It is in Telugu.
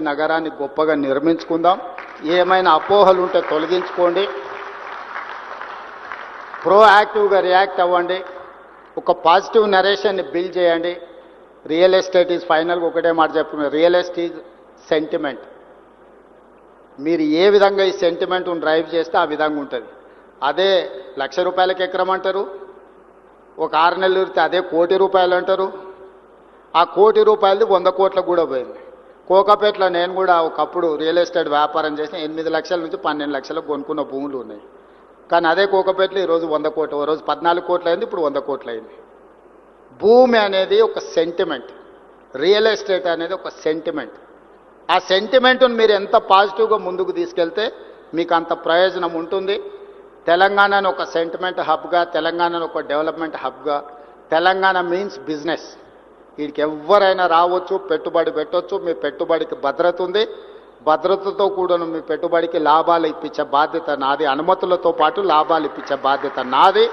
నగరాన్ని గొప్పగా నిర్మించుకుందాం. ఏమైనా అపోహలు ఉంటే తొలగించుకోండి, ప్రోయాక్టివ్గా రియాక్ట్ అవ్వండి, ఒక పాజిటివ్ నరేషన్ని బిల్డ్ చేయండి. రియల్ ఎస్టేట్ ఈజ్ ఫైనల్గా ఒకటే మాట చెప్తున్నారు, రియల్ ఎస్టేట్ ఈజ్ సెంటిమెంట్. మీరు ఏ విధంగా ఈ సెంటిమెంట్ను డ్రైవ్ చేస్తే ఆ విధంగా ఉంటుంది. అదే ₹1,00,000 ఎకరం అంటారు, ఒక 6 నెలలు ఉరితే అదే ₹1,00,00,000 అంటారు. ఆ ₹1,00,00,000 100 కోట్లకు కూడా పోయింది. కోకాపేటలో నేను కూడా ఒకప్పుడు రియల్ ఎస్టేట్ వ్యాపారం చేసిన 8 లక్షల నుంచి 12 లక్షలకు కొనుక్కున్న భూములు ఉన్నాయి. కానీ అదే కోకాపేటలో ఈరోజు 100 కోట్లు, ఓ రోజు 14 కోట్లు అయింది, ఇప్పుడు 100 కోట్లు అయింది. భూమి అనేది ఒక సెంటిమెంట్, రియల్ ఎస్టేట్ అనేది ఒక సెంటిమెంట్. ఆ సెంటిమెంట్ను మీరు ఎంత పాజిటివ్గా ముందుకు తీసుకెళ్తే మీకు అంత ప్రయోజనం ఉంటుంది. తెలంగాణను ఒక సెంటిమెంట్ హబ్గా, తెలంగాణను ఒక డెవలప్మెంట్ హబ్గా, తెలంగాణ మీన్స్ బిజినెస్. వీడికి ఎవరైనా రావచ్చు, పెట్టుబడి పెట్టవచ్చు. మీ పెట్టుబడికి భద్రత ఉంది, భద్రతతో కూడాను మీ పెట్టుబడికి లాభాలు ఇప్పించే బాధ్యత నాది, అనుమతులతో పాటు లాభాలు ఇప్పించే బాధ్యత నాది.